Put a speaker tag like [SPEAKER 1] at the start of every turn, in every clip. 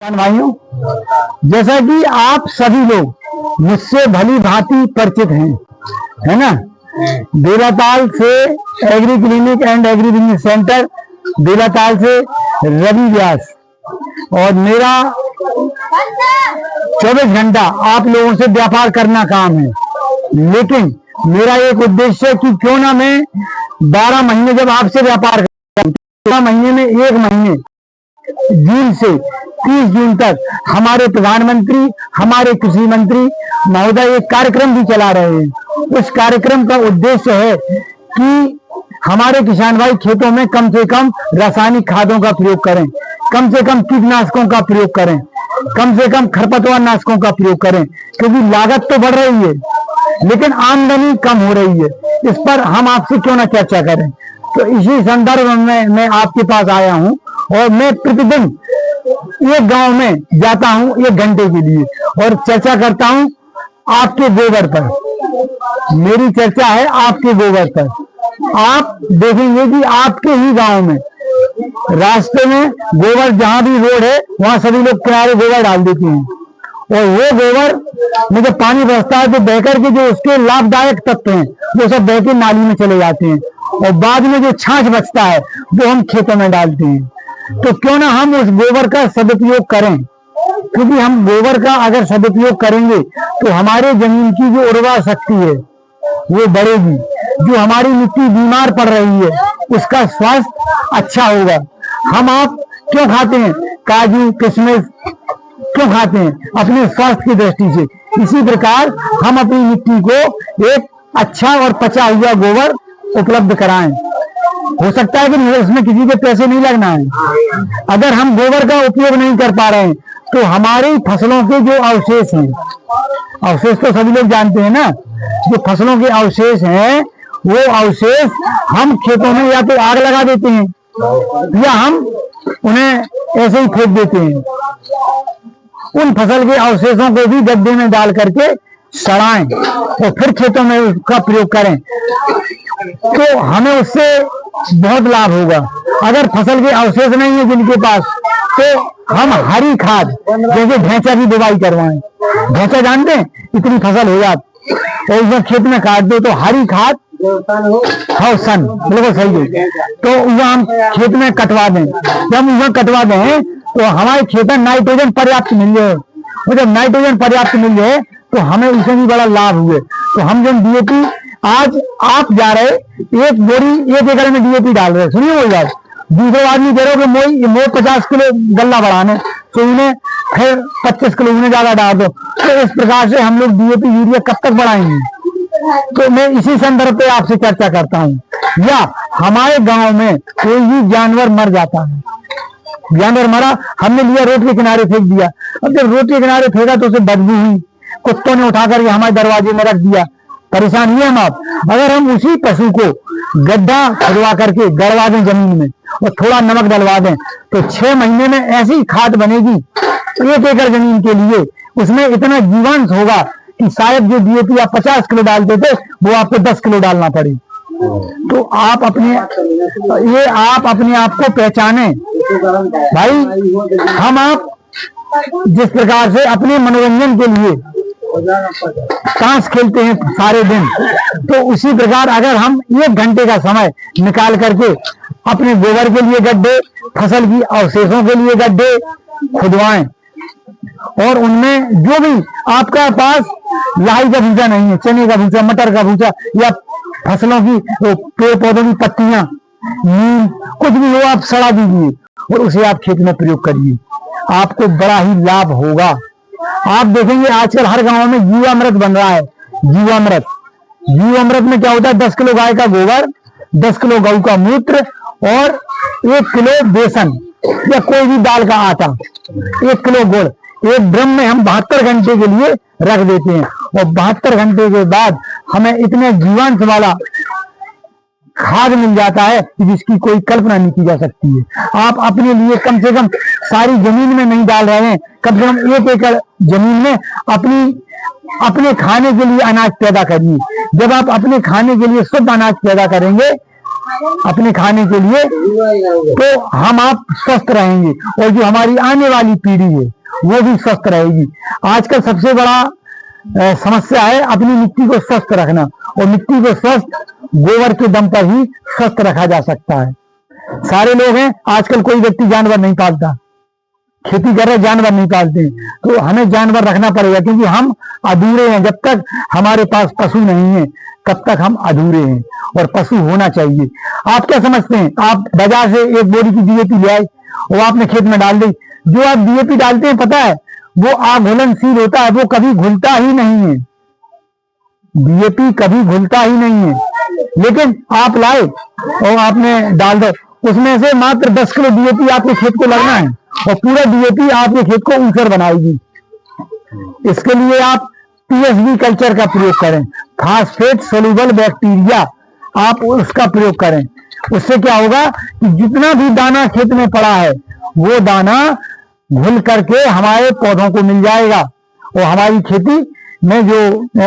[SPEAKER 1] भाइयों, जैसा कि आप सभी लोग मुझसे भली भांति परिचित हैं, है ना। बेलाताल से agree clinic and agri business centre, Belatal से रवि व्यास, और मेरा 24 घंटा आप लोगों से व्यापार करना काम है। लेकिन मेरा एक उद्देश्य है कि क्यों ना मैं 12 महीने जब आपसे व्यापार करूं, 12 महीने में एक महीने जून से 30 जून तक हमारे प्रधानमंत्री, हमारे कृषि मंत्री महोदय एक कार्यक्रम भी चला रहे हैं। उस कार्यक्रम का उद्देश्य है कि हमारे किसान भाई खेतों में कम से कम रासायनिक खादों का प्रयोग करें, कम से कम कीटनाशकों का प्रयोग करें, कम से कम खरपतवार नाशकों का प्रयोग करें, क्योंकि लागत तो बढ़ रही है लेकिन आमदनी कम हो रही है। इस पर हम आपसे क्यों ना चर्चा करें। तो इसी संदर्भ में मैं आपके पास आया हूं और मैं प्रतिदिन एक गांव में जाता हूं 1 घंटे के लिए और चर्चा करता हूं आपके गोबर पर। मेरी चर्चा है आपके गोबर पर। आप देखेंगे कि आपके ही गांव में रास्ते में गोबर, जहां भी रोड है वहां सभी लोग किनारे गोबर डाल देते हैं, और वो गोबर में जब पानी बरसता है तो बहकर के जो उसके लाभदायक तत्व हैं वो सब बह के नाली में चले जाते हैं, और बाद में जो छाछ बचता है वो हम खेतों में डालते हैं। तो क्यों ना हम उस गोबर का सदुपयोग करें, क्योंकि हम गोबर का अगर सदुपयोग करेंगे तो हमारे जमीन की जो उर्वरा शक्ति है वो बढ़ेगी। जो हमारी मिट्टी बीमार पड़ रही है उसका स्वास्थ्य अच्छा होगा। हम आप क्यों खाते हैं काजू किशमिश, क्यों खाते हैं? अपने स्वास्थ्य की दृष्टि से। इसी प्रकार हम अपनी मिट्टी को एक अच्छा और पचा हुआ गोबर उपलब्ध कराएं। हो सकता है कि उसमें किसी के पैसे नहीं लगना है। अगर हम गोबर का उपयोग नहीं कर पा रहे हैं तो हमारी फसलों के जो अवशेष हैं, अवशेष तो सभी लोग जानते हैं ना, जो फसलों के अवशेष हैं वो अवशेष हम खेतों में या तो आग लगा देते हैं या हम उन्हें ऐसे ही फेंक देते हैं। उन फसल के अवशेषों को भी गड्ढे में डाल करके सड़ाएं और फिर खेतों में उसका प्रयोग करें तो हमें उससे बहुत लाभ होगा। अगर फसल के अवशेष नहीं है जिनके पास, तो हम हरी खाद, जैसे भैंसा की बुवाई करवाएं। भैंसा जानते हैं, इतनी फसल हो जाती और उसमें खेत में काट दो तो हरी खाद सन बिल्कुल सही है, तो वह हम खेत में कटवा दें। जब वह कटवा दें तो हमारे खेत में नाइट्रोजन पर्याप्त मिल जाए, और जब नाइट्रोजन पर्याप्त मिल जाए तो हमें उससे भी बड़ा लाभ हुए। तो हम जो डीएपी आज आप जा रहे, एक बोरी 1 एकड़ में डीएपी डाल रहे, सुनिए वो बात। दूसरे आदमी कह रहे हो मोई 50 किलो गल्ला बढ़ाने, तो उन्हें फिर 25 किलो उन्हें ज्यादा डाल दो। तो इस प्रकार से हम लोग डीएपी यूरिया कब तक बढ़ाएंगे? तो मैं इसी संदर्भ पे आपसे चर्चा करता हूँ। या हमारे गांव में कोई भी जानवर मर जाता है, जानवर मरा, हमने लिया रोड के किनारे फेंक दिया। अब जब रोड के किनारे फेंका तो उसे बदबू हुई, कुत्तों ने उठा करके हमारे दरवाजे में रख दिया, परेशान हुए हम आप। अगर हम उसी पशु को गड्ढा खुदवा करके गड़वा दें जमीन में और थोड़ा नमक डलवा दें तो 6 महीने में ऐसी खाद बनेगी 1 एकड़ जमीन के लिए। उसमें इतना जीवांश होगा कि शायद जो डीएपी आप 50 किलो डालते थे वो आपको 10 किलो डालना पड़े। तो आप अपने आप को पहचाने भाई। हम आप जिस प्रकार से अपने मनोरंजन के लिए ताश खेलते हैं सारे दिन, तो उसी प्रकार अगर हम 1 घंटे का समय निकाल करके अपने गोबर के लिए गड्ढे, फसल की अवशेषों के लिए गड्ढे खुदवाएं, और उनमें जो भी आपका पास लाही का भूसा नहीं है, चने का भूसा, मटर का भूसा, या फसलों की पेड़ पौधों की पत्तियां, नीम, कुछ भी हो आप सड़ा दीजिए और उसे आप खेत में प्रयोग करिए, आपको बड़ा ही लाभ होगा। आप देखेंगे आजकल हर गांव में जीवामृत बन रहा है। जीवामृत में क्या होता है? 10 किलो गाय का गोबर, 10 किलो गऊ का मूत्र और 1 किलो बेसन या कोई भी दाल का आटा, 1 किलो गुड़, एक ड्रम में हम 72 घंटे के लिए रख देते हैं, और 72 घंटे के बाद हमें इतने जीवांश वाला खाद मिल जाता है जिसकी कोई कल्पना नहीं की जा सकती है। आप अपने लिए कम से कम सारी जमीन में नहीं डाल रहे हैं, कम से कम 1 एकड़ जमीन में अपने खाने के लिए अनाज पैदा करिए। जब आप अपने खाने के लिए शुद्ध अनाज पैदा करेंगे अपने खाने के लिए, तो हम आप स्वस्थ रहेंगे और जो हमारी आने वाली पीढ़ी है वो भी स्वस्थ रहेगी। आजकल सबसे बड़ा समस्या है अपनी मिट्टी को स्वस्थ रखना, और मिट्टी को स्वस्थ गोबर के दम पर ही स्वस्थ रखा जा सकता है। सारे लोग हैं आजकल, कोई व्यक्ति जानवर नहीं पालता, खेती कर रहे जानवर नहीं पालते, तो हमें जानवर रखना पड़ेगा क्योंकि हम अधूरे हैं। जब तक हमारे पास पशु नहीं है तब तक हम अधूरे हैं, और पशु होना चाहिए। आप क्या समझते हैं? आप बाजार से एक बोरी की डीएपी ले आए और आपने खेत में डाल दी। जो आप डीएपी डालते हैं पता है वो अघुलनशील होता है, वो कभी घुलता ही नहीं है। डीएपी कभी घुलता ही नहीं है, लेकिन आप लाए और आपने डाल दो, उसमें से मात्र 10 किलो डीएपी आपके खेत को लगना है और पूरा डीएपी आपके खेत को ऊसर बनाएगी। इसके लिए आप पीएसबी कल्चर का प्रयोग करें, फास्फेट सोल्यूबल बैक्टीरिया, आप उसका प्रयोग करें। उससे क्या होगा कि जितना भी दाना खेत में पड़ा है वो दाना घुल करके हमारे पौधों को मिल जाएगा और हमारी खेती में जो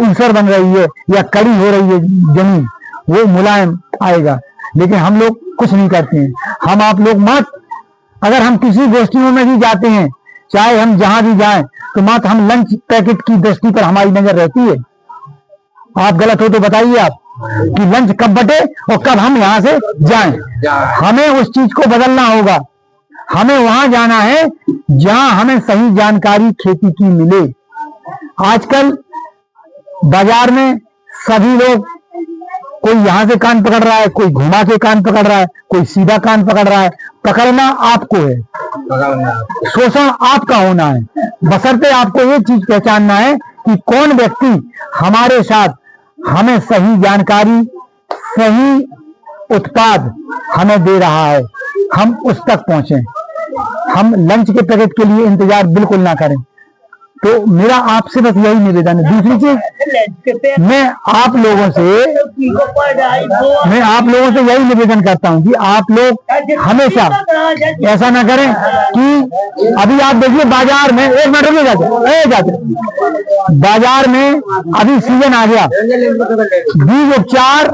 [SPEAKER 1] ऊसर बन रही है या कड़ी हो रही है जमीन, वो मुलायम आएगा। लेकिन हम लोग कुछ नहीं करते हैं। हम आप लोग मत, अगर हम किसी गोष्ठियों में भी जाते हैं, चाहे हम जहां भी जाएं, तो मत हम लंच पैकेट की दृष्टि पर हमारी नजर रहती है। आप गलत हो तो बताइए आप कि लंच कब बटे और कब हम यहां से जाएं। हमें उस चीज को बदलना होगा। हमें वहां जाना है जहां हमें सही जानकारी खेती की मिले। आजकल बाजार में सभी लोग, कोई यहां से कान पकड़ रहा है, कोई घुमा के कान पकड़ रहा है, कोई सीधा कान पकड़ रहा है। पकड़ना आपको है, शोषण आपका होना है। बशर्ते आपको ये चीज पहचानना है कि कौन व्यक्ति हमारे साथ हमें सही जानकारी, सही उत्पाद हमें दे रहा है, हम उस तक पहुंचे। हम लंच के पैकेट के लिए इंतजार बिल्कुल ना करें। तो मेरा आपसे बस यही निवेदन है। दूसरी चीज, मैं आप लोगों से यही निवेदन करता हूं कि आप लोग हमेशा ऐसा ना करें कि अभी आप देखिए बाजार में, एक मिनट रुकिए जाते बाजार में अभी सीजन आ गया, बीज उपचार,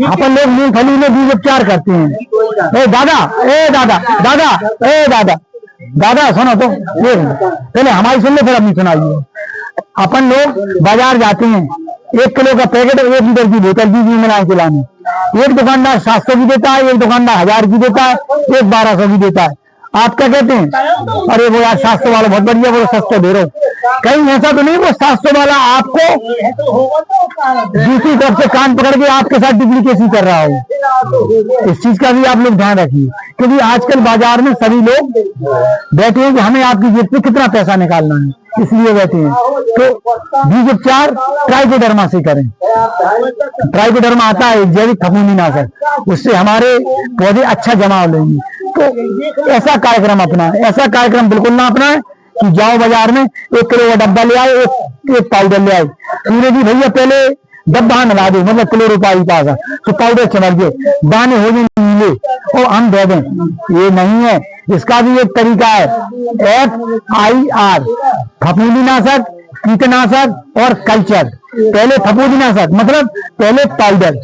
[SPEAKER 1] अपन लोग मूंगफली में बीज उपचार करते हैं। दादा सुनो तो, पहले हमारी सुन लो फिर अपनी सुनाइए। अपन लोग बाजार जाते हैं, 1 किलो का पैकेट और 1 लीटर की बोतल बीज में मिला के लाने। एक दुकानदार 700 की देता है, एक दुकानदार 1000 की देता है, एक 1200 की देता है। आप क्या कहते हैं? अरे वो यार 700 वाला बहुत बढ़िया, वो सस्ते दे रहे हो। कहीं ऐसा तो नहीं वो 700 वाला आपको दूसरी तरफ से कान पकड़ के आपके साथ डुप्लीकेसी कर रहा हो? इस चीज का भी आप लोग ध्यान रखिए, क्योंकि आजकल बाजार में सभी लोग बैठे हैं कि हमें आपकी जेब से कितना पैसा निकालना है, इसलिए बैठे हैं। तो बीज उपचार ट्राइकोडर्मा से करें। ट्राइकोडर्मा आता है जैविक फफूंदीनाशक, उससे हमारे पौधे अच्छा जमाव लेंगे। तो ऐसा कार्यक्रम अपनाएं, ऐसा कार्यक्रम बिल्कुल ना अपनाएं कि जाओ बाजार में 1 किलो का डब्बा ले आए, एक पाउडर ले आए, पूरे जी भैया पहले डब्बा मिला दो, मतलब क्लोरोपाइरिफास तो पाउडर चमक गए, दाने हो गए नीले और हम दे दें। ये नहीं है, इसका भी एक तरीका है, FIR, फफूंदीनाशक, कीटनाशक और कल्चर। पहले फफूंदीनाशक मतलब पहले पाउडर,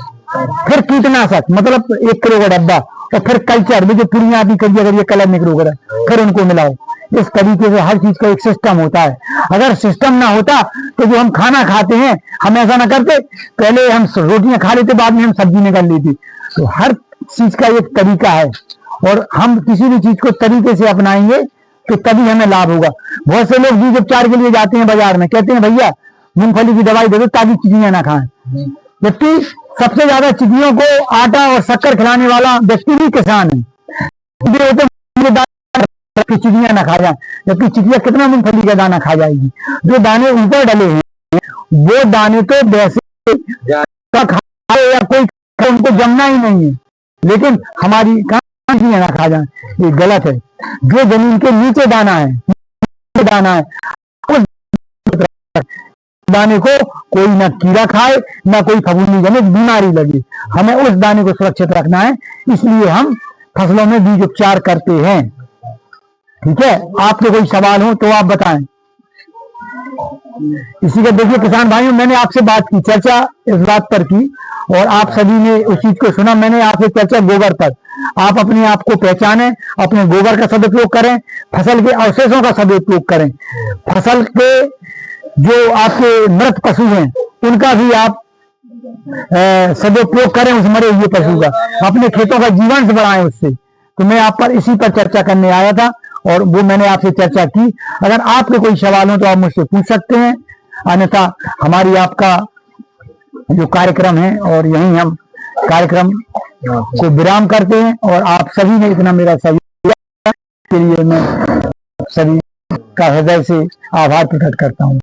[SPEAKER 1] फिर कीटनाशक मतलब 1 किलो का डब्बा, और फिर कल्चर में जो पुड़ियां आती करिए अगर ये कलर निकल वगैरह, फिर उनको मिलाओ। इस तरीके से हर चीज का एक सिस्टम होता है। अगर सिस्टम ना होता तो जो हम खाना खाते हैं, हम ऐसा ना करते, पहले हम रोटियां खा लेते, बाद में हम सब्जी निकाल लेते। तो हर चीज का एक तरीका है, और हम किसी भी चीज को तरीके से अपनाएंगे तो तभी हमें लाभ होगा। बहुत से लोग बीज उपचार के लिए जाते हैं बाजार में, कहते हैं भैया मूंगफली की दवाई दे दो ताकि चिड़ियां ना खाएं। जबकि सबसे ज्यादा चिड़ियों को आटा और शक्कर खिलाने वाला व्यक्ति भी किसान है। चिड़ियां ना खा जाए, जबकि चिड़िया कितना मूंगफली का दाना खा जाएगी। जो दाने ऊपर डले हैं वो दाने तो वैसे या कोई उनको जमना ही नहीं है, लेकिन हमारी चिड़िया ना खा जाए, ये गलत है। जो जमीन के नीचे दाना है उस दाने को कोई ना कीड़ा खाए, ना कोई फफूंदी जनित बीमारी लगे। हमें उस दाने को सुरक्षित रखना है, इसलिए हम फसलों में बीज उपचार करते हैं। ठीक है, आपके कोई सवाल हो तो आप बताएं। इसी का देखिए किसान भाइयों, मैंने आपसे बात की, चर्चा इस बात पर की और आप सभी ने उस चीज को सुना। मैंने आपसे चर्चा गोबर पर, आप अपने आप को पहचाने, अपने गोबर का सदुपयोग करें, फसल के अवशेषों का सदुपयोग करें, फसल के जो आपके मृत पशु हैं उनका भी आप सदुपयोग करें, उस मरे हुए पशु का, अपने खेतों का जीवन से बढ़ाएं उससे। तो मैं आप पर इसी पर चर्चा करने आया था और वो मैंने आपसे चर्चा की। अगर आपके कोई सवाल हो तो आप मुझसे पूछ सकते हैं, अन्यथा हमारी आपका जो कार्यक्रम है और यहीं हम कार्यक्रम को विराम करते हैं। और आप सभी ने इतना मेरा सहयोग दिया के लिए मैं सभी का हृदय से आभार प्रकट करता हूँ।